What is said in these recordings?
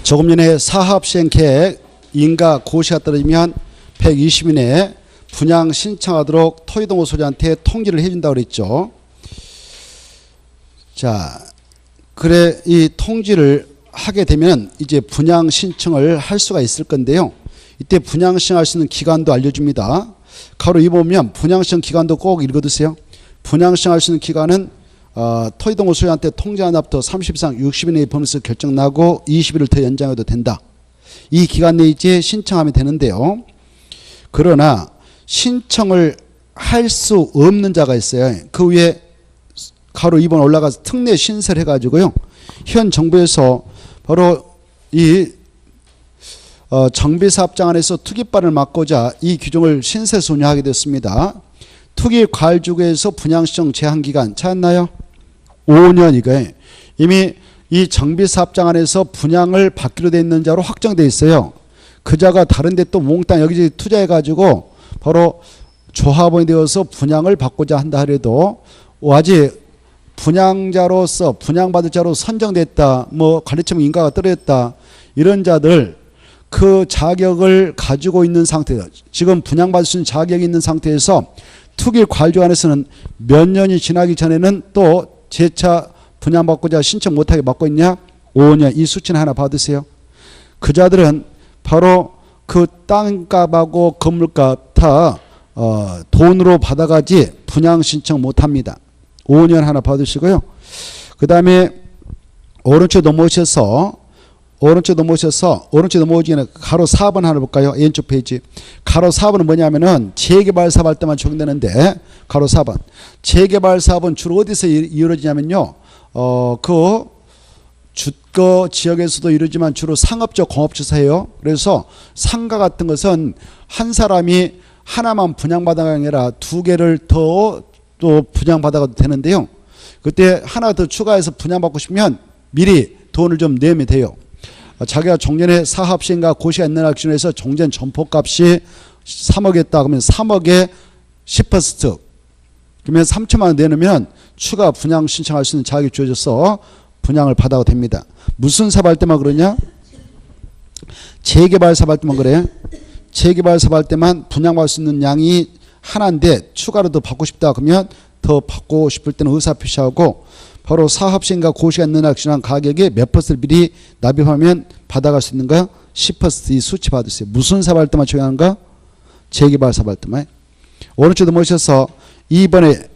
조금 전에 사업시행계획 인가 고시가 떨어지면 120일 내에 분양 신청하도록 토지동호 소유자한테 통지를 해준다고 그랬죠. 자, 그래 이 통지를 하게 되면 이제 분양 신청을 할 수가 있을 건데요. 이때 분양 신청할 수 있는 기간도 알려줍니다. 가로 2 보면 분양 신청 기간도 꼭 읽어두세요. 분양 신청할 수 있는 기간은 토지동호 소유자한테 통지한 날부터 30일 이상 60일 내에 법원에서 결정 나고 20일을 더 연장해도 된다. 이 기간 내에 이제 신청하면 되는데요. 그러나 신청을 할 수 없는 자가 있어요. 그 위에 가로 2번 올라가서 특례 신설을 해가지고요. 현 정부에서 바로 이 정비사업장 안에서 투기발을 막고자 이 규정을 신설해서 운영하게 됐습니다. 투기과열지구에서 분양신청 제한기간 찾았나요? 5년 이거예요. 이미 이 정비사업장 안에서 분양을 받기로 돼 있는 자로 확정돼 있어요. 그 자가 다른 데 또 몽땅 여기저기 투자해가지고 바로 조합원이 되어서 분양을 받고자 한다 하더라도 아직 분양자로서 분양받을 자로 선정됐다, 뭐 관리청 인가가 떨어졌다, 이런 자들 그 자격을 가지고 있는 상태에서 지금 분양받을 수 있는 자격이 있는 상태에서 투기과열지구 안에서는 몇 년이 지나기 전에는 또 재차 분양받고자 신청 못하게 막고 있냐? 5년. 이 수치는 하나 받으세요. 그 자들은 바로 그 땅값하고 건물값 다 돈으로 받아가지 분양 신청 못합니다. 5년 하나 받으시고요. 그 다음에 오른쪽 넘어오셔서 오른쪽 넘어오기는 가로 4번 하나 볼까요? 왼쪽 페이지. 가로 4번은 뭐냐면은 재개발 사업할 때만 적용되는데, 가로 4번. 재개발 사업은 주로 어디서 이루어지냐면요. 그 주거 지역에서도 이루어지만 주로 상업적 공업지에서 해요. 그래서 상가 같은 것은 한 사람이 하나만 분양받아가 아니라 두 개를 더 또 분양받아가도 되는데요. 그때 하나 더 추가해서 분양받고 싶으면 미리 돈을 좀 내면 돼요. 자기가 종전에 사업시행과 고시가 있는 날 기준에서 종전 점포값이 3억이었다 그러면 3억에 10% 그러면 3천만 원 내놓으면 추가 분양 신청할 수 있는 자격이 주어져서 분양을 받아도 됩니다. 무슨 사업할 때만 그러냐? 재개발 사업할 때만 그래. 재개발 사업할 때만 분양받을 수 있는 양이 하나인데 추가로 더 받고 싶다 그러면 더 받고 싶을 때는 의사표시하고 바로 사업시행과 고시가 있는 날 기준한 가격에 몇 퍼센트 미리 납입하면 받아갈 수 있는가? 10% 이 수치 받으세요. 무슨 사업할 때만 적용하는가? 재개발 사업할 때만. 오른쪽 넘어오셔서 2번에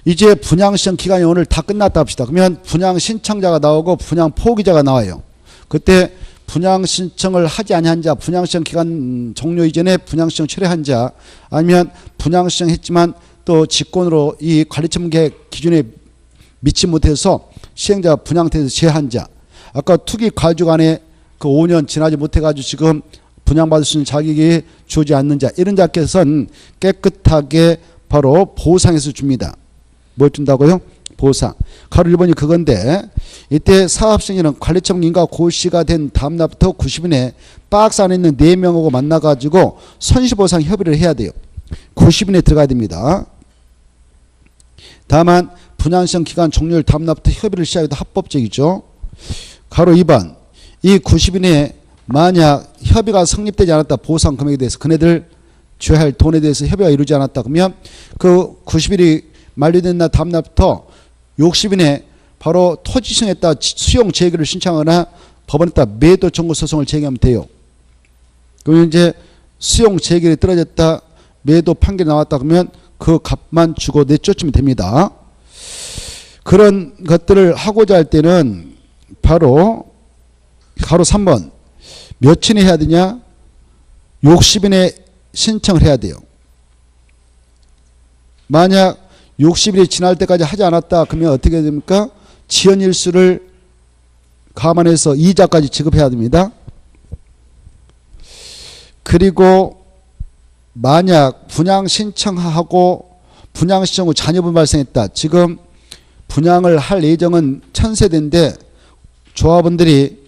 이제 분양신청 기간이 오늘 다 끝났다 합시다. 그러면 분양신청자가 나오고 분양포기자가 나와요. 그때 분양신청을 하지 아니한 자, 분양신청 기간 종료 이전에 분양신청 철회한 자, 아니면 분양신청 했지만 또 직권으로 이 관리처분 계획 기준에 미치 못해서 시행자 분양태에서 제한 자, 아까 투기과열지구 안에 그 5년 지나지 못해가지고 지금 분양받을 수 있는 자격이 주어지지 않는 자, 이런 자께서는 깨끗하게 바로 보상해서 줍니다. 뭘 준다고요? 보상. 가로 1번이 그건데 이때 사업시행자는 관리청 인가 고시가 된 다음 날부터 90일 내에 박스 안에 있는 4명하고 만나가지고 손실보상 협의를 해야 돼요. 90일 내에 들어가야 됩니다. 다만 분양신청 기간 종료일 다음 날부터 협의를 시작해도 합법적이죠. 가로 2번. 이 90일 내에 만약 협의가 성립되지 않았다, 보상 금액에 대해서 그네들 줘야 할 돈에 대해서 협의가 이루어지지 않았다 그러면 그 90일이 만료된 날 다음 날부터 60일 내에 바로 토지시행했다 수용 재개를 신청하거나 법원에다 매도 청구 소송을 제기하면 돼요. 그러면 이제 수용 재개를 떨어졌다, 매도 판결이 나왔다 그러면 그 값만 주고 내쫓으면 됩니다. 그런 것들을 하고자 할 때는 바로 가로 3번 며칠에 해야 되냐? 60일에 신청을 해야 돼요. 만약 60일이 지날 때까지 하지 않았다 그러면 어떻게 됩니까? 지연일수를 감안해서 이자까지 지급해야 됩니다. 그리고 만약 분양 신청하고 분양 신청 후 잔여분 발생했다. 지금 분양을 할 예정은 1000세대인데 조합원들이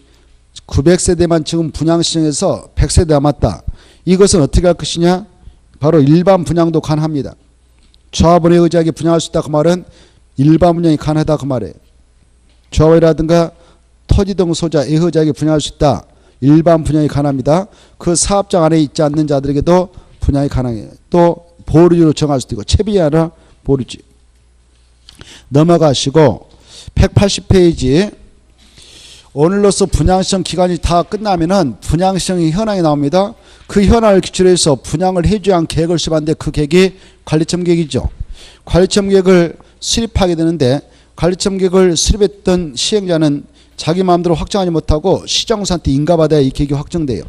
900세대만 지금 분양 신청해서 100세대 남았다. 이것은 어떻게 할 것이냐? 바로 일반 분양도 가능합니다. 조합원에 의지하게 분양할 수 있다 그 말은 일반 분양이 가능하다 그 말이에요. 조합원이라든가 토지동 소자 의지하게 분양할 수 있다. 일반 분양이 가능합니다. 그 사업장 안에 있지 않는 자들에게도 분양이 가능해요. 또 보류로 정할 수도 있고 채비 아니라 보류지. 넘어가시고 180페이지 오늘로써 분양시청 기간이 다 끝나면은 분양시청이 현황이 나옵니다. 그 현황을 기초로 해서 분양을 해줘야 한 계획을 수립하는데 그 계획이 관리처분 계획이죠. 관리처분 계획을 수립하게 되는데 관리처분 계획을 수립했던 시행자는 자기 마음대로 확정하지 못하고 시정사한테 인가받아야 이 계획이 확정돼요.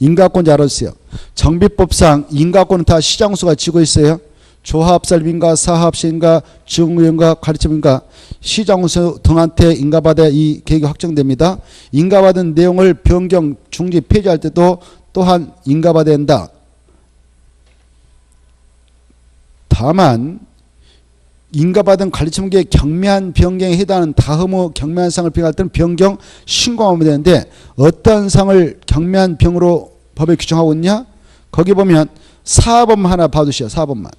인가권 잘 알아주세요. 정비법상 인가권은 다 시장수가 쥐고 있어요. 조합설립인가 사업시인가 중의인가 관리처분인가 시장수 등한테 인가받아야 이 계획이 확정됩니다. 인가받은 내용을 변경, 중지, 폐지할 때도 또한 인가받아야 한다. 다만 인가받은 관리처분계획 경미한 변경에 해당하는 다음 후 경미한 사항을 변경할 때는 변경 신고하면 되는데 어떤 사항을 경미한 병으로 법에 규정하고 있냐? 거기 보면 4번만 하나 봐두시오. 4번만.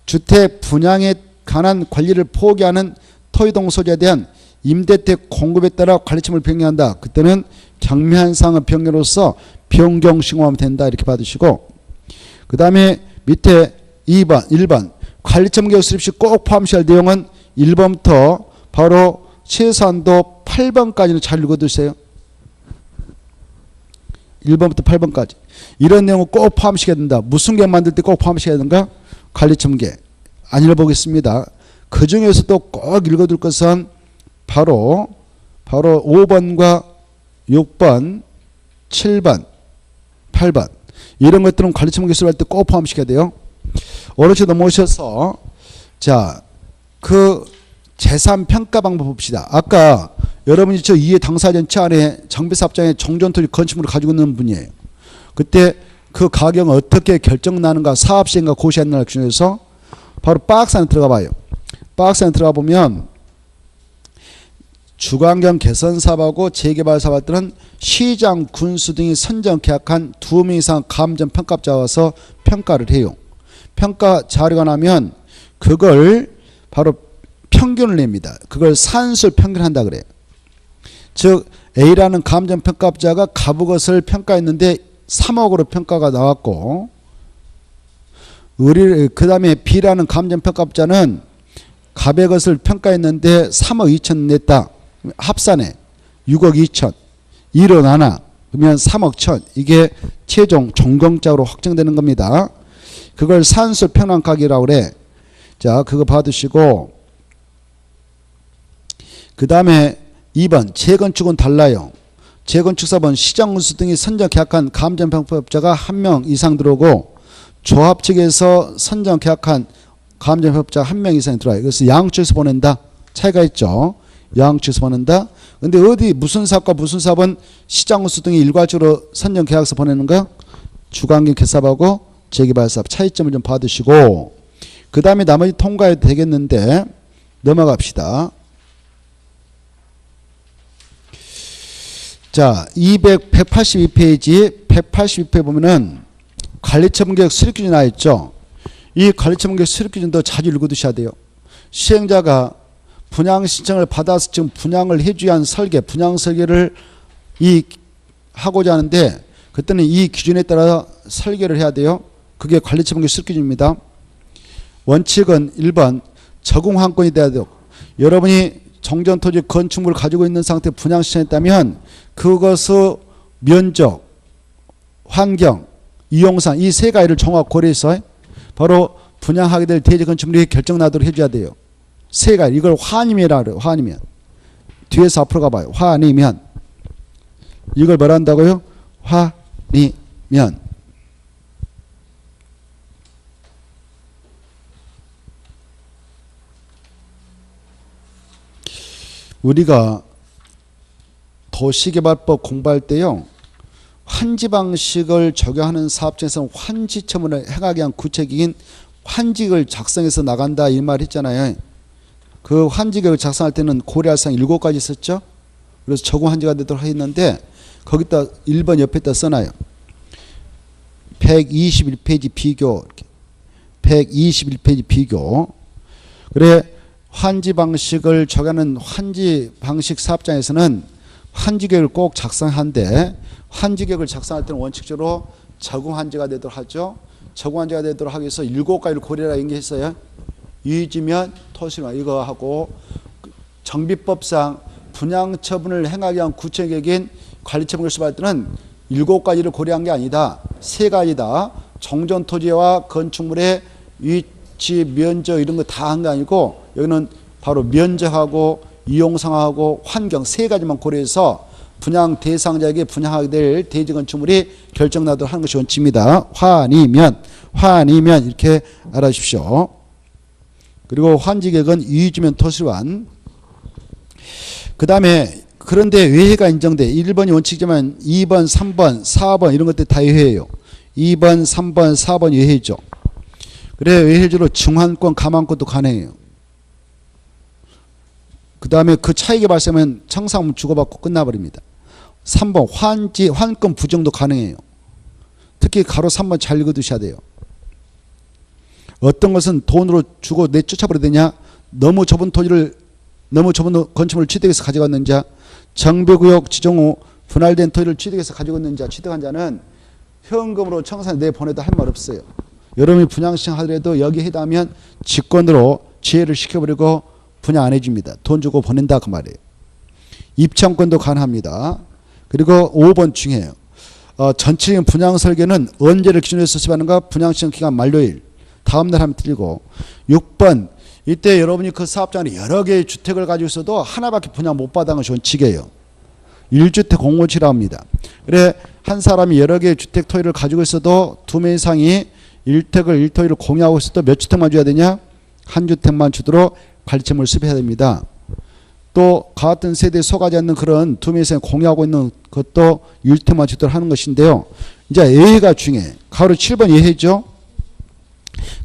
주택 분양에 관한 관리를 포기하는 토의동 소재에 대한 임대택 공급에 따라 관리처분을 변경한다. 그때는 경미한 사항의 변경으로서 변경 신고하면 된다. 이렇게 받으시고 그 다음에 밑에 2번, 1번 관리처분 계획 수립 시 꼭 포함시할 할 내용은 1번부터 바로 최소한도 8번까지는 잘 읽어두세요. 1번부터 8번까지. 이런 내용을 꼭 포함시켜야 된다. 무슨 계획 만들 때 꼭 포함시켜야 되는가? 관리처분 계획. 안 읽어보겠습니다. 그 중에서도 꼭 읽어둘 것은 바로 5번과 6번, 7번, 8번. 이런 것들은 관리처분 계획 수립할 때 꼭 포함시켜야 돼요. 어르신 넘어오셔서 자, 그 재산 평가 방법 봅시다. 아까 여러분이 저 이해 당사전체 안에 정비사업장에 정전토지 건축물을 가지고 있는 분이에요. 그때 그 가격은 어떻게 결정나는가 사업시행과 고시행을 기준해서 바로 박스 안에 들어가 봐요. 박스 안에 들어가 보면 주거환경 개선 사업하고 재개발 사업들은 시장, 군수 등이 선정 계약한 2명 이상 감정 평가자가 와서 평가를 해요. 평가 자료가 나면 그걸 바로 평균을 냅니다. 그걸 산술 평균한다 그래요. 즉 A라는 감정 평가자가 갑옷을 평가했는데 3억으로 평가가 나왔고 그 다음에 B라는 감정 평가자는 갑의 것을 평가했는데 3억 2천 냈다. 합산해 6억 2천 1원 하나 그러면 3억 1천 이게 최종 종공적으로 확정되는 겁니다. 그걸 산술 평량가격이라고 그래. 자, 그거 받으시고 그 다음에 2번 재건축은 달라요. 재건축사업은 시장군수 등이 선정 계약한 감정평가업자가 1명 이상 들어오고 조합 측에서 선정 계약한 감정평가업자가 1명 이상 들어와요. 그래서 양측에서 보낸다. 차이가 있죠. 양측에서 보낸다. 근데 어디 무슨 사업과 무슨 사업은 시장군수 등이 일괄적으로 선정 계약서 보내는가? 주거환경 개사업하고 재개발 사업 차이점을 좀 받으시고 그 다음에 나머지 통과해도 되겠는데 넘어갑시다. 자, 182페이지 182페이지 보면은 관리처분계획 수립기준이 나와있죠. 이 관리처분계획 수립기준도 자주 읽어두셔야 돼요. 시행자가 분양 신청을 받아서 지금 분양을 해줘야 한 설계, 분양 설계를 하고자 하는데 그때는 이 기준에 따라 설계를 해야 돼요. 그게 관리처분계획 수립기준입니다. 원칙은 1번 적응환권이 돼야 돼요. 여러분이 정전토지 건축물을 가지고 있는 상태 분양 신청했다면 그것의 면적, 환경, 이용상 이 세 가지를 종합 고려해서 바로 분양하게 될 대지 건축물이 결정나도록 해줘야 돼요. 세 가지. 이걸 환이면이라고 그래요. 환이면. 뒤에서 앞으로 가봐요. 환이면. 이걸 뭐라 한다고요? 환이면. 우리가 도시개발법 공부할 때요. 환지 방식을 적용하는 사업장에서는 환지처분을 행하기 위한 구체적인 환지를 작성해서 나간다 이 말 했잖아요. 그 환지계획을 작성할 때는 고려할 사항 7가지 있었죠. 그래서 적용 환지가 되도록 했는데 거기다 1번 옆에다 써놔요. 121페이지 비교. 121페이지 비교. 그래 환지 방식을 적용하는 환지 방식 사업장에서는 환지계획을 꼭 작성한데 환지계획을 작성할 때는 원칙적으로 적응환지가 되도록 하죠. 적응환지가 되도록 하기 위해서 7가지를 고려라 얘기했어요. 유지면 토실화 이거 하고 정비법상 분양처분을 행하기 위한 구체적인 관리처분을 수반할 때는 7가지를 고려한 게 아니다. 3가지다. 정전토지와 건축물의 위치, 면적 이런 거 다 한 게 아니고 여기는 바로 면적하고 이용상하고 환경 3가지만 고려해서 분양 대상자에게 분양하게 될 대지 건축물이 결정나도록 하는 것이 원칙입니다. 환이면 이렇게 알아주십시오. 그리고 환지계획은 유지면 토실환. 그 다음에 그런데 외해가 인정돼. 1번이 원칙이지만 2번, 3번, 4번 이런 것들 다 외해예요. 2번, 3번, 4번 외해죠. 그래 외해주로 증환권, 감환권도 가능해요. 그 다음에 그 차익이 발생하면 청산금 주고받고 끝나버립니다. 3번 환권 부정도 가능해요. 특히 가로 3번 잘 읽어두셔야 돼요. 어떤 것은 돈으로 주고 내쫓아버려야 되냐. 너무 좁은 건축물을 취득해서 가져갔는 자, 정비구역 지정 후 분할된 토지를 취득해서 가져갔는 자, 취득한 자는 현금으로 청산에 내보내도 할 말 없어요. 여러분이 분양 신청하더라도 여기에 해당하면 직권으로 지혜를 시켜버리고 분양 안 해줍니다. 돈 주고 보낸다 그 말이에요. 입찰권도 가능합니다. 그리고 5번 중요해요. 전체적인 분양 설계는 언제를 기준으로 해서 수립하는가? 분양 신청 기간 만료일. 다음날 하면 틀리고. 6번 이때 여러분이 그 사업장에 여러 개의 주택을 가지고 있어도 하나밖에 분양 못 받은 것이 원칙이에요. 1주택 공모치라 합니다. 그래 한 사람이 여러 개의 주택 토지를 가지고 있어도 2명 이상이 1토지를 공유하고 있어도 몇 주택만 줘야 되냐? 한 주택만 주도록 관리처분을 수립해야 됩니다. 또 같은 세대에 속하지 않는 그런 2명 이상이 공유하고 있는 것도 1주택만 주도록 하는 것인데요. 이제 예해가 중요해. 가로 7번 예해죠.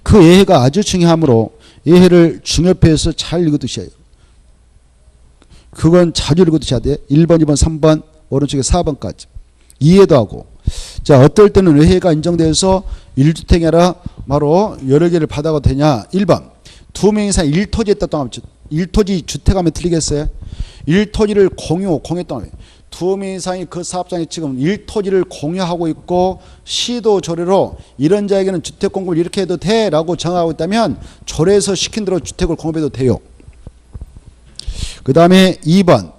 그 예해가 아주 중요하므로 예해를 중요표에서 잘 읽어두셔야 해요. 그건 자주 읽어두셔야 돼. 1번, 2번, 3번, 오른쪽에 4번까지. 이해도 하고. 자, 어떨 때는 예해가 인정돼서 1주택이 아니라 바로 여러 개를 받아도 되냐. 1번. 2명 이상 1토지에 떴다고 하면 1토지 주택하면 틀리겠어요? 1토지를 공유했다고 하면 2명 이상이 그 사업장에 지금 1토지를 공유하고 있고 시도 조례로 이런 자에게는 주택 공급을 이렇게 해도 돼 라고 정하고 있다면 조례에서 시킨 대로 주택을 공급해도 돼요. 그 다음에 2번은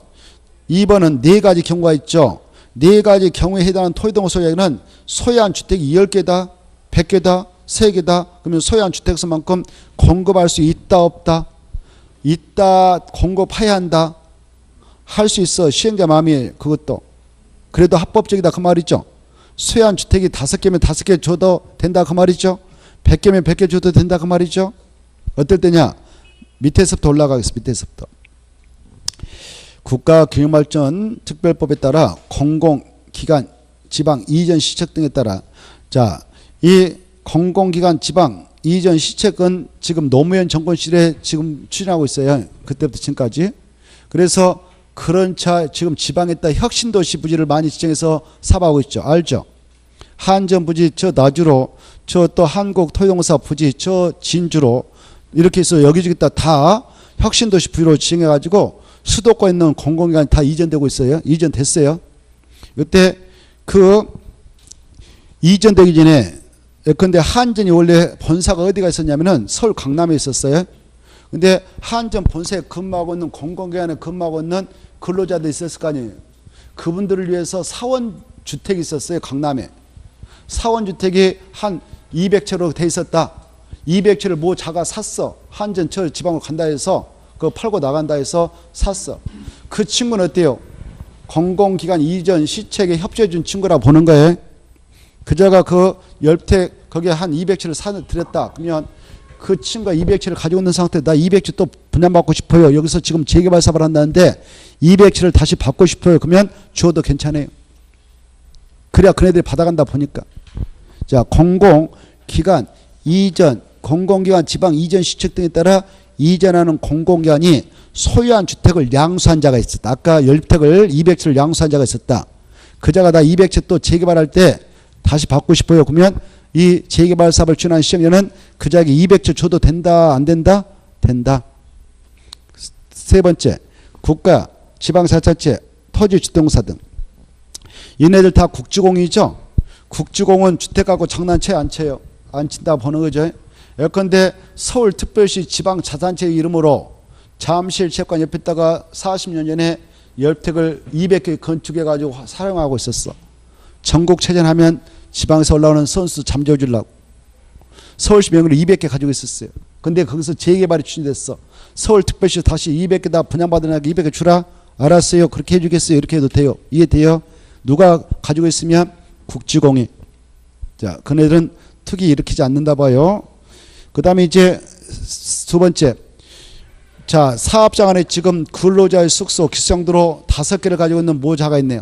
4가지 경우가 있죠. 4가지 경우에 해당하는 토지동호 소유자는 소유한 주택이 10개다 100개다 3개다 그러면 소유한 주택수만큼 공급할 수 있다 없다? 있다 공급해야 한다. 할 수 있어. 시행자 마음이 그것도. 그래도 합법적이다 그 말이죠. 소유한 주택이 5개면 5개 줘도 된다 그 말이죠. 100개면 100개 줘도 된다 그 말이죠. 어떨 때냐. 밑에서부터 올라가겠습니다. 밑에서부터. 국가균형발전 특별법에 따라 공공기관 지방 이전 시책 등에 따라 자, 이 공공기관 지방 이전 시책은 지금 노무현 정권 시절에 지금 추진하고 있어요. 그때부터 지금까지. 그래서 그런 차 지금 지방에 따라 혁신도시 부지를 많이 지정해서 사업하고 있죠. 알죠? 한전 부지 저 나주로 저 또 한국토지공사 부지 저 진주로 이렇게 해서 여기저기 다 혁신도시 부지로 지정해가지고 수도권에 있는 공공기관이 다 이전되고 있어요. 이전됐어요. 이때 그 이전되기 전에 근데 한전이 원래 본사가 어디가 있었냐면은 서울 강남에 있었어요. 근데 한전 본사에 근무하고 있는 공공기관에 근무하고 있는 근로자들이 있었을 거 아니에요. 그분들을 위해서 사원주택이 있었어요. 강남에. 사원주택이 한 200채로 돼 있었다. 200채를 뭐 자가 샀어. 한전 저 지방으로 간다 해서 그거 팔고 나간다 해서 샀어. 그 친구는 어때요? 공공기관 이전 시책에 협조해 준 친구라 보는 거예요. 그자가 그 10채 거기에 한 200채를 드렸다. 그러면 그 친구가 200채를 가지고 있는 상태에 나 200채 또 분양받고 싶어요. 여기서 지금 재개발 사업을 한다는데 200채를 다시 받고 싶어요. 그러면 줘도 괜찮아요. 그래야 그네들이 받아간다 보니까. 자, 공공기관 이전, 공공기관 지방 이전 시책 등에 따라 이전하는 공공기관이 소유한 주택을 양수한 자가 있었다. 아까 10택을 200채를 양수한 자가 있었다. 그 자가 나 200채 또 재개발할 때 다시 받고 싶어요. 그러면 이 재개발 사업을 추진한 시행자는 그 자에게 200채 줘도 된다 안 된다? 된다. 세 번째, 국가, 지방자치단체, 토지 주택공사 등. 얘네들 다 국지공이죠. 국지공은 주택하고 장난쳐요, 안 쳐요? 안 친다 보는 거죠. 예컨대 서울특별시 지방자산체 이름으로 잠실 체육관 옆에다가 40년 전에 열택을 200개 건축해가지고 사용하고 있었어. 전국체전하면 지방에서 올라오는 선수 잠재워주려고. 서울시 명의로 200개 가지고 있었어요. 근데 거기서 재개발이 추진됐어. 서울특별시 다시 200개 다 분양받으니까 200개 주라. 알았어요. 그렇게 해주겠어요. 이렇게 해도 돼요. 이해돼요? 누가 가지고 있으면 국지공이. 자, 그네들은 투기 일으키지 않는다 봐요. 그 다음에 이제 두 번째. 자, 사업장 안에 지금 근로자의 숙소, 기숙용도로 5개를 가지고 있는 모자가 있네요.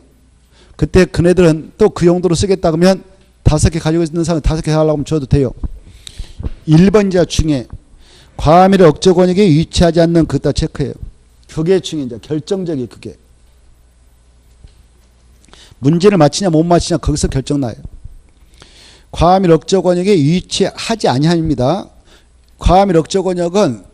그때 그네들은 또 그 용도로 쓰겠다 그러면 5개 가지고 있는 사람 5개 하려고 하면 줘도 돼요. 1번자 중에 과밀 억제 권역에 위치하지 않는 그따 체크해요. 그게 중요해요. 결정적이 그게. 문제를 맞히냐 못 맞히냐 거기서 결정나요. 과밀 억제 권역에 위치하지 아니합니다. 과밀 억제 권역은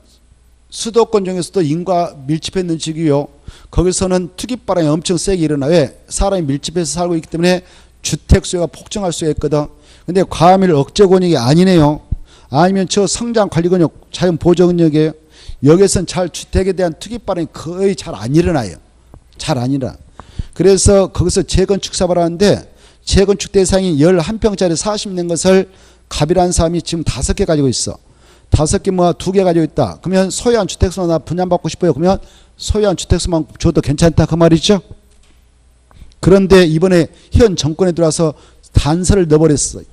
수도권 중에서도 인과 밀집했는 지역이요. 거기서는 투기바람이 엄청 세게 일어나. 왜? 사람이 밀집해서 살고 있기 때문에 주택 수요가 폭증할 수가 있거든. 근데 과밀 억제 권역이 아니네요. 아니면 저 성장 관리 권역, 자연 보조 권역이에요. 여기서는 잘 주택에 대한 투기바람이 거의 잘 안 일어나요. 잘 안 일어나. 그래서 거기서 재건축 사업을 하는데 재건축 대상이 11평짜리 40년 것을 갑이라는 사람이 지금 5개 가지고 있어. 5개 뭐 2개 가지고 있다. 그러면 소유한 주택수만 나 분양받고 싶어요. 그러면 소유한 주택수만 줘도 괜찮다 그 말이죠. 그런데 이번에 현 정권에 들어와서 단서를 넣어버렸어요.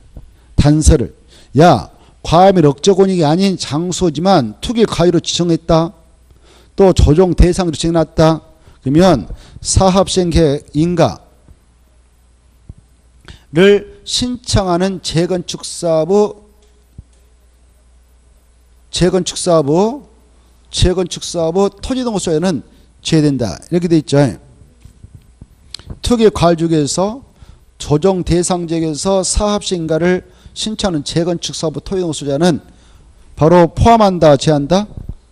단서를. 야, 과밀 억제 권역이 아닌 장소지만 투기 가위로 지정했다. 또 조정 대상으로 지정해놨다. 그러면 사업시행계획 인가를 신청하는 재건축 사업의 토지동호소에는 제외된다. 이렇게 돼 있죠. 투기 과일주에서 조정 대상 지역에서 사업시행가를 신청하는 재건축 사업의 토지동호소자는 바로 포함한다, 제한다?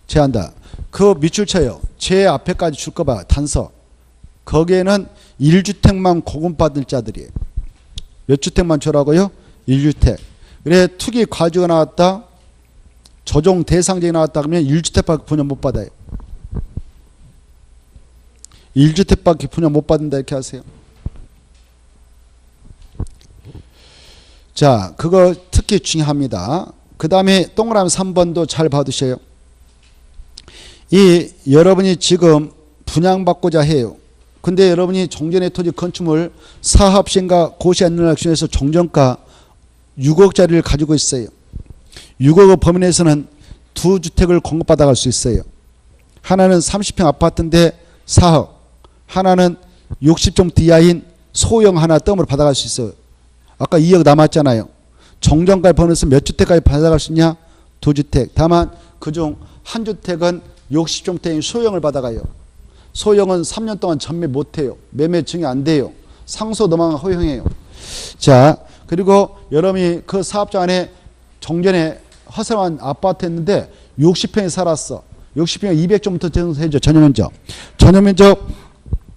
제한다. 그 밑줄 쳐요. 제 앞에까지 줄 거 봐. 단서. 거기에는 1주택만 공급받을 자들이에요. 몇 주택만 주라고요? 1주택. 그래 투기 과주가 나왔다. 조정 대상자가 나왔다 그러면 1주택밖에 분양 못 받아요. 1주택밖에 분양 못 받는다 이렇게 하세요. 자, 그거 특히 중요합니다. 그 다음에 동그라미 3번도 잘 봐두셔요. 이 여러분이 지금 분양받고자 해요. 근데 여러분이 종전의 토지 건축물 사업시행과 고시안전학sion에서 종전가 6억짜리를 가지고 있어요. 6억의 범위 내에서는 2주택을 공급받아갈 수 있어요. 하나는 30평 아파트인데 4억, 하나는 60종 이하인 소형 하나 덤으로 받아갈 수 있어요. 아까 2억 남았잖아요. 종전가를 범위해서 몇 주택까지 받아갈 수 있냐? 2주택. 다만 그중 한 주택은 60종대인 소형을 받아가요. 소형은 3년 동안 전매 못해요. 매매 증이 안 돼요. 상소 도망 허용해요. 자, 그리고 여러분이 그 사업장 안에 종전에 허술한 아파트 했는데 60평에 살았어. 60평에 200종부터 정해줘. 전용면적. 전용면적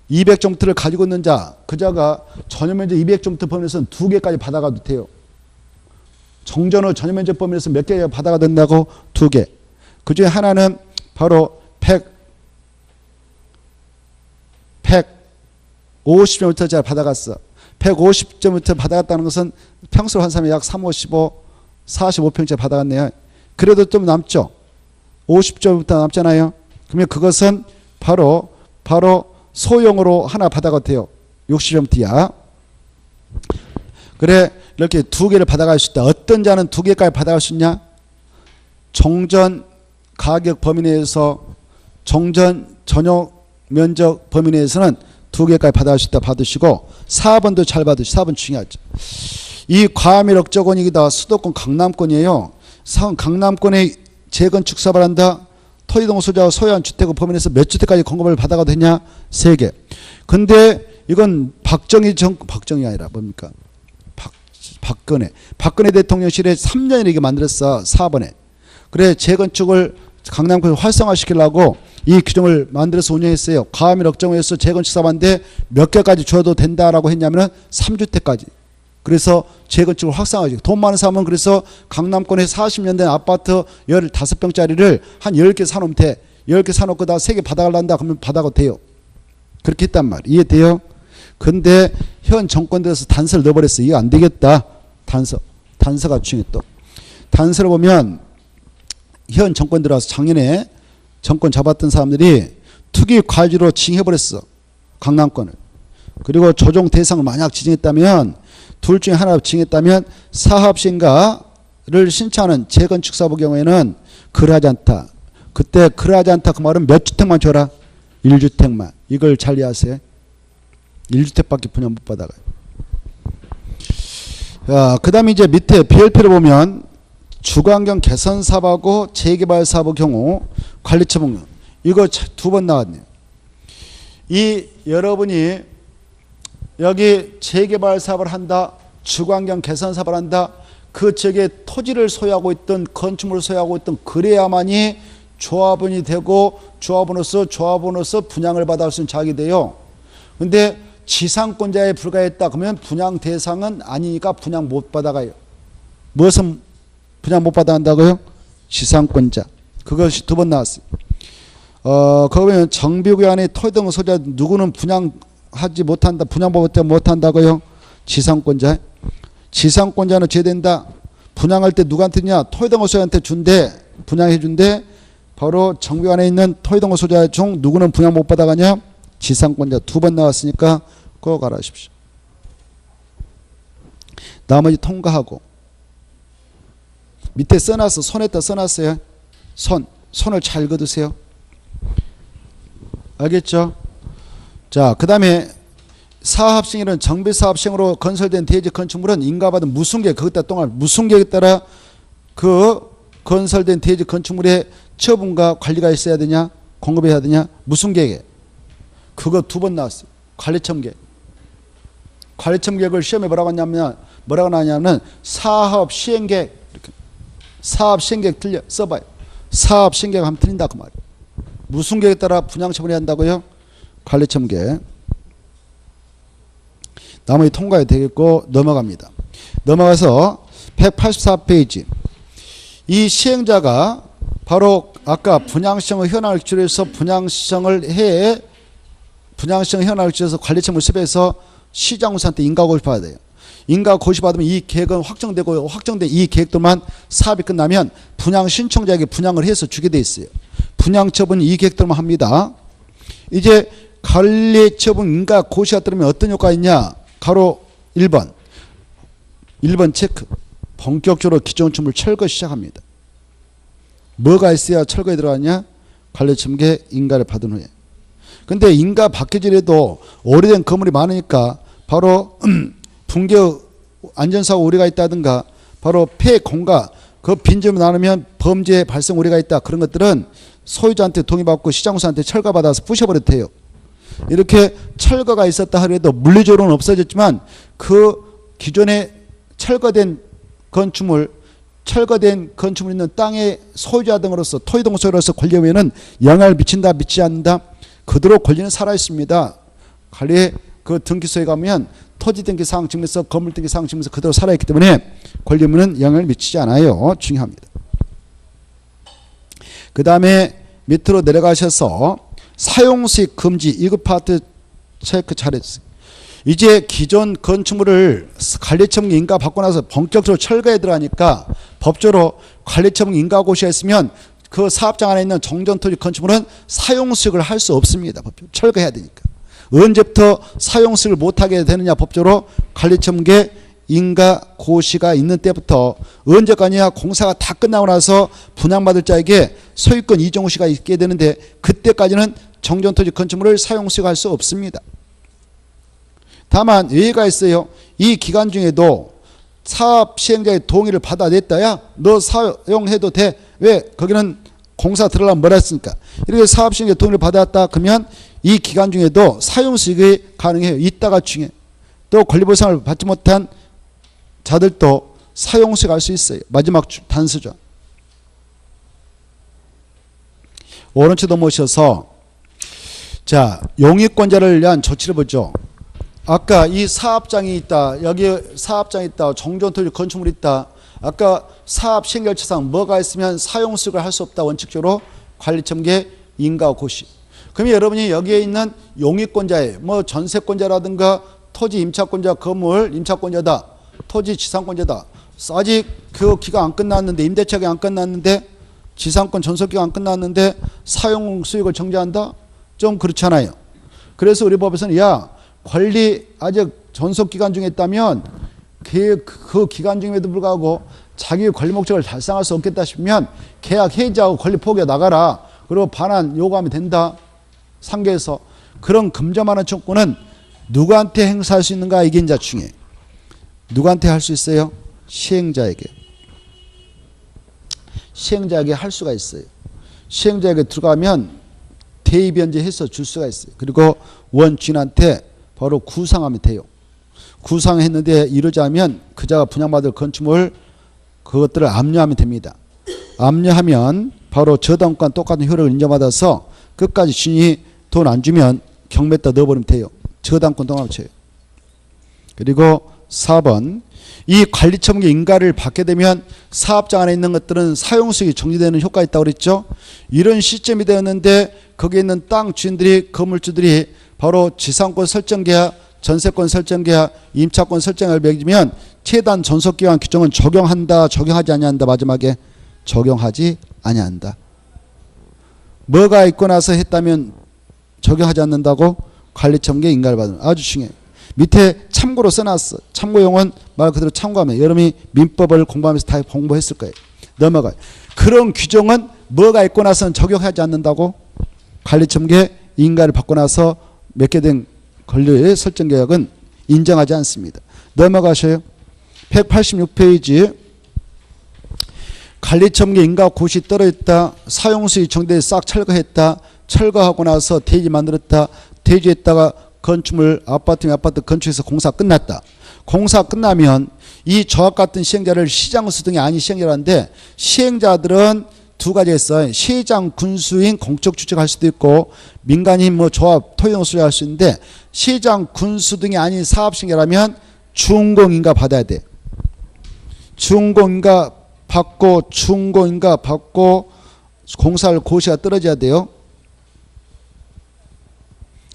200종부터를 가지고 있는 자, 그자가 전용면적 200종부터 범위에서는 2개까지 받아가도 돼요. 종전의 전용면적 범위에서 몇 개 받아가 된다고? 2개. 그 중에 하나는 바로 150점부터 잘 받아갔어. 150점부터 받아갔다는 것은 평수로 한 사람이 약 355, 45평짜리 받아갔네요. 그래도 좀 남죠. 50점부터 남잖아요. 그러면 그것은 바로 소형으로 하나 받아가도 돼요. 60점대야. 그래 이렇게 2개를 받아갈 수 있다. 어떤 자는 2개까지 받아갈 수 있냐? 종전 가격 범위 내에서 종전 전용 면적 범위 내에서는 2개까지 받아갈 수 있다. 받으시고 4번도 잘 받으시고 4번 중요하죠. 이 과밀 억제 권역이다. 수도권 강남권이에요. 강남권에 재건축 사업을 한다. 토지동 소유자와 소유한 주택의 범위 내에서 몇 주택까지 공급을 받아가도 되냐? 3개. 근데 이건 박정희 아니라 뭡니까? 박근혜 대통령실에 3년에 이게 만들었어. 4번에. 그래 재건축을 강남권을 활성화시키려고 이 규정을 만들어서 운영했어요. 가압류 억정에서 재건축 사업한데 몇 개까지 줘도 된다라고 했냐면은 3주택까지. 그래서 재건축을 확산하죠. 돈 많은 사람은 그래서 강남권에 40년 된 아파트 15평짜리를 한 10개 사놓으면 돼. 10개 사놓고 다 3개 받아갈란다 그러면 받아가도 돼요. 그렇게 했단 말이에요. 이해돼요? 근데 현 정권 들어서 단서를 넣어버렸어요. 이거 안 되겠다. 단서가 중요해 또. 단서를 보면 현 정권 들어서 작년에 정권 잡았던 사람들이 투기 과실로 지정해버렸어. 강남권을. 그리고 조정 대상을 만약 지정했다면 둘 중에 하나 지정했다면 사업시행가를 신청하는 재건축 사업의 경우에는 그러하지 않다. 그때 그러하지 않다 그 말은 몇 주택만 줘라? 1주택만. 이걸 잘 이해하세요. 1주택밖에 분양 못 받아가요. 그 다음에 이제 밑에 BLP를 보면 주거환경 개선 사업하고 재개발 사업의 경우 관리처분 이거 2번 나왔네요. 이 여러분이 여기 재개발 사업을 한다, 주거환경 개선 사업을 한다, 그 지역에 토지를 소유하고 있던 건축물을 소유하고 있던 그래야만이 조합원이 되고 조합원으로서 분양을 받을 수 있는 자격이 돼요. 근데 지상권자에 불과했다 그러면 분양 대상은 아니니까 분양 못 받아가요. 무엇은 분양 못 받아 한다고요? 지상권자. 그것이 2번 나왔어요. 거기 보면 정비구역 안에 토지 등 소유자 누구는 분양하지 못한다. 분양법 못한다고요? 지상권자. 지상권자는 제된다. 분양할 때 누구한테 주냐? 토지 등 소유자한테 준대. 분양해 준대. 바로 정비구역 안에 있는 토지 등 소유자 중 누구는 분양 못 받아가냐? 지상권자. 2번 나왔으니까 꼭 알아주십시오. 나머지 통과하고 밑에 써놨어. 손에다 써놨어요. 손을 잘 걷으세요. 알겠죠? 자, 그 다음에 사업시행은 정비사업시행으로 건설된 대지 건축물은 인가받은 무승계획, 거기다 동안 무승계획에 따라 그 건설된 대지 건축물의 처분과 관리가 있어야 되냐? 공급해야 되냐? 무승계획에. 그거 2번 나왔어요. 관리청계획. 관리청계획을 시험에 뭐라고 나냐면 사업시행계획. 이렇게. 사업시행계획 틀려. 써봐요. 사업시행계획 하면 틀린다 그 말이에요. 무슨 계획에 따라 분양 처분해야 한다고요? 관리청계획. 나머지 통과해야 되겠고 넘어갑니다. 넘어가서 184페이지. 이 시행자가 바로 아까 분양시청의 현황을 기초해서 분양시청을 기초해서 관리청을 섭외해서 시장군사한테 인가고시 받아야 돼요. 인가고시 받으면 이 계획은 확정되고 확정된 이 계획들만 사업이 끝나면 분양 신청자에게 분양을 해서 주게 돼 있어요. 분양 처분 이 계획들만 합니다. 이제 관리 처분 인가고시가 들으면 어떤 효과가 있냐? 가로 1번 체크. 본격적으로 기존 건축물 철거 시작합니다. 뭐가 있어야 철거에 들어가냐? 관리청계 인가를 받은 후에. 근데 인가 받기전에도 오래된 건물이 많으니까 바로 붕괴 안전사고 우려가 있다든가 바로 폐공가 그 빈점이 나누면 범죄 발생 우려가 있다. 그런 것들은 소유자한테 동의받고 시장군사한테 철거받아서 부셔버려도 돼요. 이렇게 철거가 있었다 하더라도 물리적으로는 없어졌지만 그 기존에 철거된 건축물 있는 땅의 소유자 등으로서 토지 등 소유로서 권리에는 영향을 미친다 미치지 않는다. 그대로 권리는 살아있습니다. 관리의 그 등기소에 가면 토지 등기 사항 증명서, 건물 등기 사항 증명서 그대로 살아있기 때문에 권리문은 영향을 미치지 않아요. 중요합니다. 그 다음에 밑으로 내려가셔서 사용수익 금지 이거 파트 체크 잘해주세요. 이제 기존 건축물을 관리처분 인가 받고 나서 본격적으로 철거에 들어가니까 법적으로 관리처분 인가고시가 있으면 그 사업장 안에 있는 정전토지 건축물은 사용수익을 할 수 없습니다. 법적으로 철거해야 되니까. 언제부터 사용수익을 못하게 되느냐 법적으로 관리처분계 인가고시가 있는 때부터 언제까지냐 공사가 다 끝나고 나서 분양받을 자에게 소유권 이전고시가 있게 되는데 그때까지는 정전토지 건축물을 사용수익할 수 없습니다. 다만 예외가 있어요. 이 기간 중에도 사업 시행자의 동의를 받아냈다야 너 사용해도 돼. 왜? 거기는 공사 들어가면 뭐라 했으니까. 이렇게 사업 시행자의 동의를 받았다 그러면 이 기간 중에도 사용수익이 가능해요. 이따가 중에 또 권리보상을 받지 못한 자들도 사용수익 할 수 있어요. 마지막 단서죠. 오른쪽 넘어오셔서 자, 용익권자를 위한 조치를 보죠. 아까 이 사업장이 있다. 여기 사업장이 있다. 정전토지 건축물이 있다. 아까 사업 시행결제상 뭐가 있으면 사용수익을 할 수 없다. 원칙적으로 관리청계 인가 고시. 그러면 여러분이 여기에 있는 용익권자에 뭐 전세권자라든가 토지 임차권자, 건물 임차권자다. 토지 지상권자다. 아직 그 기간 안 끝났는데, 임대차가 안 끝났는데, 지상권 전속기가 안 끝났는데 사용 수익을 정지한다? 좀 그렇잖아요. 그래서 우리 법에서는 야, 권리 아직 전속기간 중에 있다면 그 기간 중에도 불구하고 자기 권리 목적을 달성할 수 없겠다 싶으면 계약 해지하고 권리 포기해 나가라. 그리고 반환 요구하면 된다. 상계에서. 그런 금점하는 청구는 누구한테 행사할 수 있는가? 이게 이제 중요해. 누구한테 할 수 있어요? 시행자에게. 시행자에게 할 수가 있어요. 시행자에게 들어가면 대의변제해서 줄 수가 있어요. 그리고 원주인한테 바로 구상하면 돼요. 구상했는데 이러자면 그자가 분양받을 건축물 그것들을 압류하면 됩니다. 압류하면 바로 저당권 똑같은 효력을 인정받아서 끝까지 주인이 돈 안 주면 경매에다 넣어버리면 돼요. 저당권 동합쳐요. 그리고 4번 이 관리청계 인가를 받게 되면 사업장 안에 있는 것들은 사용수익이 정지되는 효과가 있다고 그랬죠. 이런 시점이 되었는데 거기에 있는 땅 주인들이 건물주들이 바로 지상권 설정계약, 전세권 설정계약, 임차권 설정을 맺으면 최단 전속기간 규정은 적용한다, 적용하지 아니한다. 마지막에 적용하지 아니한다. 뭐가 있고 나서 했다면 적용하지 않는다고? 관리청계 인가를 받으면. 아주 중요해요. 밑에 참고로 써놨어. 참고용은 말 그대로 참고하면 여러분이 민법을 공부하면서 다 공부했을 거예요. 넘어가요. 그런 규정은 뭐가 있고 나서는 적용하지 않는다고? 관리청계 인가를 받고 나서 맺게 된 권리의 설정계약은 인정하지 않습니다. 넘어가셔요. 186페이지 관리청계 인가 고시 떨어졌다. 사용수익 정대에 싹 철거했다. 철거하고 나서 대지 만들었다. 대지했다가 건축물 아파트면 아파트 건축해서 공사 끝났다. 공사 끝나면 이 저와 같은 시행자를 시장수 등이 아닌 시행자라는데 시행자들은 두 가지 있어요. 시장 군수인 공적 주체가 할 수도 있고 민간인 뭐 조합 토용 수리할 수 있는데 시장 군수 등이 아닌 사업 시행자라면 준공인가 받아야 돼. 준공인가 받고 준공인가 받고 공사를 고시가 떨어져야 돼요.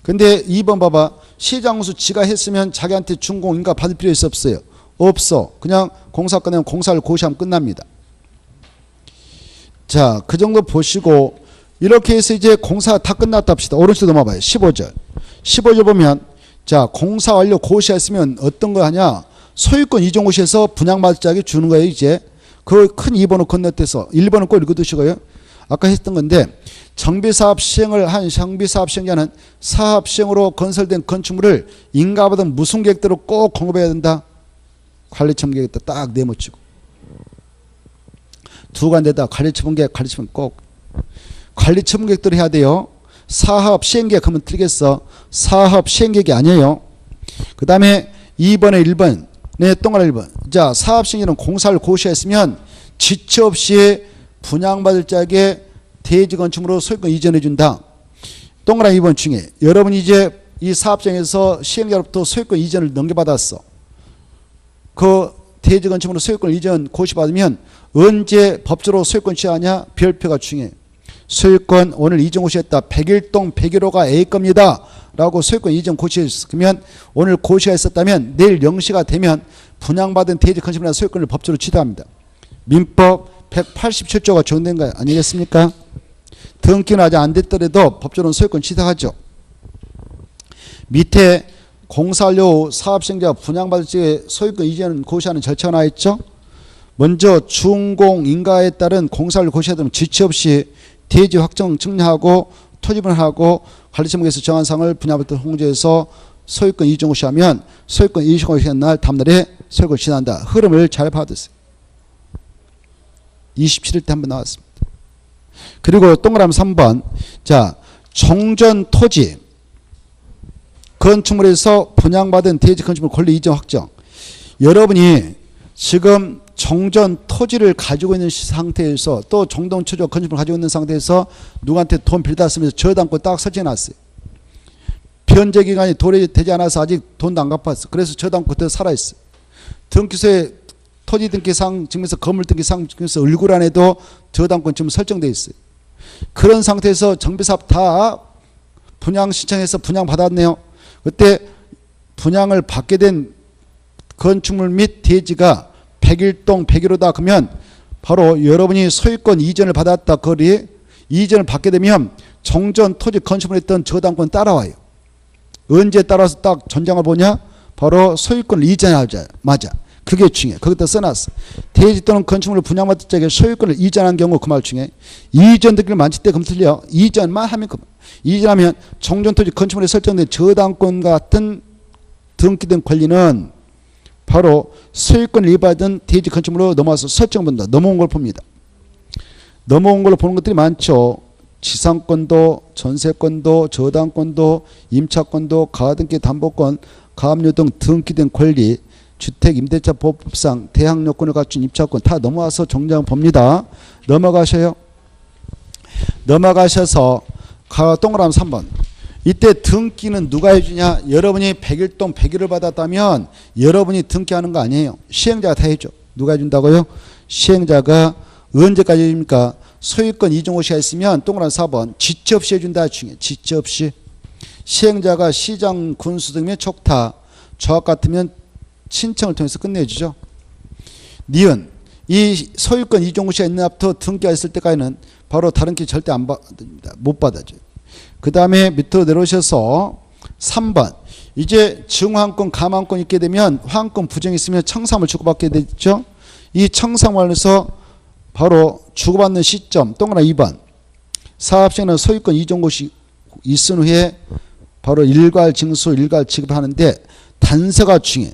근데 2번 봐봐. 시장수 지가 했으면 자기한테 준공인가 받을 필요 없어요. 없어. 그냥 공사 끝내면 공사를 고시하면 끝납니다. 자, 그 정도 보시고 이렇게 해서 이제 공사가 다 끝났다 합시다. 오른쪽 넘어봐요. 15절. 15절 보면 자, 공사 완료 고시했으면 어떤 거 하냐? 소유권 이전 고시해서 분양받을 자에게 주는 거예요. 이제 그 큰 2번을 건너뛰어서 1번은 꼭 읽어두시고요. 아까 했던 건데 정비사업 시행을 한 정비사업 시행자는 사업 시행으로 건설된 건축물을 인가받은 무슨 계획대로 꼭 공급해야 된다. 관리처분 계획에다 딱 내모치고 두 간데다 관리처분 계획 관리처분 꼭 관리처분 계획대로 해야 돼요. 사업 시행계획 하면 틀리겠어. 사업 시행계획이 아니에요. 그 다음에 2번에 1번 네, 동그라미 1번. 자, 사업 시행자는 공사를 고시했으면 지체 없이 분양받을 자에게 대지 건축물로 소유권 이전해 준다. 동그라미 2번 중에 여러분이 이제 이 사업장에서 시행자로부터 소유권 이전을 넘겨받았어. 그 대지 건축물로 소유권 이전 고시받으면 언제 법적으로 소유권 취하냐? 별표가 중요해. 소유권 오늘 이전 고시했다. 101동 101호가 A 겁니다. 라고 소유권 이전 고시했으면 오늘 고시가 있었다면 내일 0시가 되면 분양받은 대지 건축물이나 소유권을 법적으로 취득합니다. 민법 187조가 적용된 거 아니겠습니까? 등기는 아직 안 됐더라도 법적으로는 소유권 취득하죠. 밑에 공사료 사업시행자가 분양받을 적에 소유권 이전 고시하는 절차가 나와 있죠. 먼저 준공인가에 따른 공사를 고시해야 되면 지체 없이 대지 확정 증명하고 토지분할하고 관리처분에서 정한 사항을 분양받을 홍보해서 소유권 이전 고시하면 소유권 이전 고시한 날 다음날에 소유권 지난다. 흐름을 잘 받으세요. 27일 때 한번 나왔습니다. 그리고 동그라미 3번. 자, 종전 토지 건축물에서 분양받은 대지 건축물 권리 이전 확정. 여러분이 지금 정전 토지를 가지고 있는 상태에서 또 정동 토지와 건축물을 가지고 있는 상태에서 누구한테 돈 빌다 쓰면서 저당권 딱 설정해놨어요. 변제 기간이 도래되지 않아서 아직 돈도 안 갚았어. 그래서 저당권 그대로 살아있어. 등기소에 토지 등기상 증명서, 건물 등기상 증명서 얼굴 안에도 저당권 지금 설정되어 있어요. 그런 상태에서 정비사업 다 분양 신청해서 분양 받았네요. 그때 분양을 받게 된 건축물 및 대지가 101동 101호다 그러면 바로 여러분이 소유권 이전을 받았다. 거리 이전을 받게 되면 정전 토지 건축물에 있던 저당권 따라와요. 언제 따라서 딱 전장을 보냐? 바로 소유권을 이전하자. 맞아. 그게 중요해. 거기다 써놨어. 대지 또는 건축물을 분양받을 적에 소유권을 이전한 경우 그 말 중에 이전 등기를 만질 때 그럼 틀려. 이전만 하면 그만. 이전하면 정전 토지 건축물에 설정된 저당권 같은 등기된 권리는 바로 소유권을 이받은 대지 건축물로 넘어와서 설정본다. 넘어온 걸 봅니다. 넘어온 걸로 보는 것들이 많죠. 지상권도, 전세권도, 저당권도, 임차권도, 가등기 담보권, 가압류 등 등기된 권리, 주택 임대차 보호법상 대항 요건을 갖춘 임차권 다 넘어와서 정장 봅니다. 넘어가셔요. 넘어가셔서 동그라미 3번. 이때 등기는 누가 해주냐? 여러분이 101동 101을 받았다면 여러분이 등기하는 거 아니에요. 시행자가 다 해줘. 누가 해준다고요? 시행자가 언제까지 해줍니까? 소유권 이종 호시가 있으면 동그라미 4번 지체 없이 해준다. 중에 지체 없이. 시행자가 시장 군수 등의 촉탁 조합 같으면 신청을 통해서 끝내주죠. 니은 이 소유권 이종 호시가 있는 앞부터 등기가 있을 때까지는 바로 다른 기 절대 안 받습니다. 못 받아줘요. 그 다음에 밑으로 내려오셔서 3번 이제 증환권 감환권 있게 되면 환권 부정이 있으면 청산을 주고받게 되죠. 이 청산권에서 바로 주고받는 시점 동그라미 2번 사업시에는 소유권 이종 곳이 있은 후에 바로 일괄 징수 일괄 지급하는데 단서가 중요해.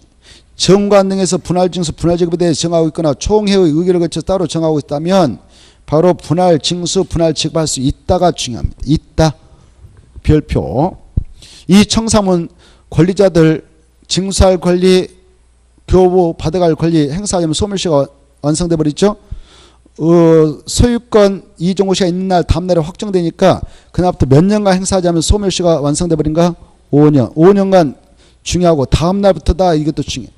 정관 등에서 분할 징수 분할 지급에 대해 정하고 있거나 총회의 의결을 거쳐 따로 정하고 있다면 바로 분할 징수 분할 지급할 수 있다가 중요합니다. 있다. 별표. 이 청산은 권리자들 징수할 권리 교부 받아갈 권리 행사하려면 소멸시가 완성돼 버리죠. 소유권 이종 호시가 있는 날 다음날에 확정되니까 그날부터 몇 년간 행사하자면 소멸시가 완성돼 버린가? 5년. 5년간 중요하고 다음날부터다. 이것도 중요해.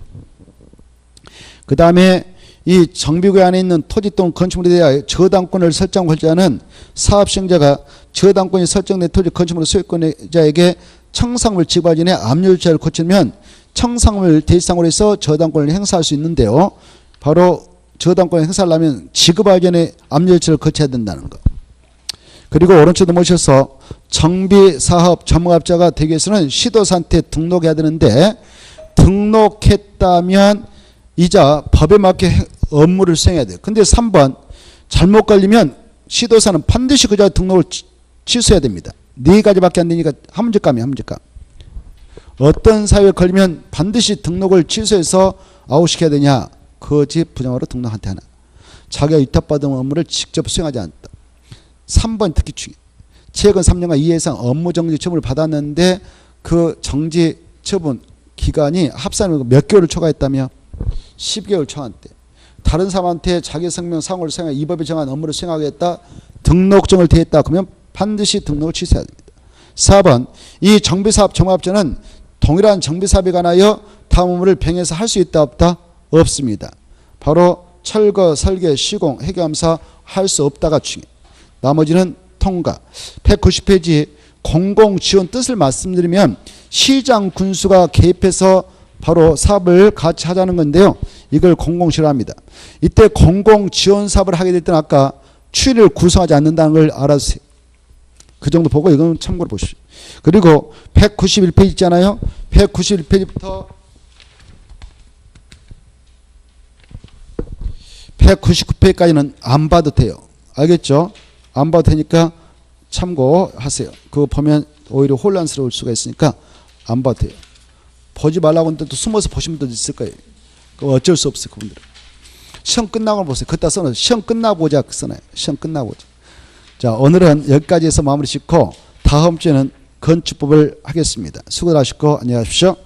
그 다음에 이 정비구역 안에 있는 토지 또는 건축물에 대하여 저당권을 설정 권자는 사업시행자가 저당권이 설정된 토지 건축물 소유권자에게 청산을 지급하기 전에 압류절차를 거치면 청산을 대상으로 해서 저당권을 행사할 수 있는데요. 바로 저당권을 행사하려면 지급하기 전에 압류절차를 거쳐야 된다는 거. 그리고 오른쪽도 모셔서 정비사업 전문업자가 되기 위해서는 시도사한테 등록해야 되는데 등록했다면 이자 법에 맞게 업무를 수행해야 돼요. 근데 3번 잘못 걸리면 시도사는 반드시 그자 등록을 취소해야 됩니다. 4가지밖에 안 되니까 한 문제감이에요. 한 문제감. 어떤 사유에 걸리면 반드시 등록을 취소해서 아웃시켜야 되냐? 거짓 부정으로 등록한테 하나. 자기가 위탁받은 업무를 직접 수행하지 않다. 3번 특히 중요해요. 최근 3년간 이해상 업무정지 처분을 받았는데 그 정지 처분 기간이 합산을 몇 개월을 초과했다며 10개월 초과한대. 다른 사람한테 자기 생명 상호를 수행하여 이 법에 정한 업무를 수행하겠다. 등록증을 대했다. 그러면 반드시 등록을 취소해야 됩니다. 4번 이 정비사업 종합자는 동일한 정비사업에 관하여 다음 업무를 병행해서 할 수 있다 없다? 없습니다. 바로 철거, 설계, 시공, 회계감사 할 수 없다가 중요해요. 나머지는 통과. 190페이지 공공지원 뜻을 말씀드리면 시장 군수가 개입해서 바로 사업을 같이 하자는 건데요. 이걸 공공지원합니다. 이때 공공지원 사업을 하게 될 때는 아까 추이를 구성하지 않는다는 걸 알아주세요. 그 정도 보고 이건 참고로 보십시오. 그리고 191페이지 있잖아요. 191페이지부터 199페이지까지는 안 봐도 돼요. 알겠죠? 안 봐도 되니까 참고하세요. 그거 보면 오히려 혼란스러울 수가 있으니까 안 봐도 돼요. 보지 말라고 하는데 또 숨어서 보시는 분도 있을 거예요. 어쩔 수 없어요. 그분들은. 시험 끝나고 보세요. 그따 써놔요. 시험 끝나고 보자 써놔요. 시험 끝나고 보자. 자, 오늘은 여기까지 해서 마무리 짓고 다음 주에는 건축법을 하겠습니다. 수고들 하시고 안녕히 가십시오.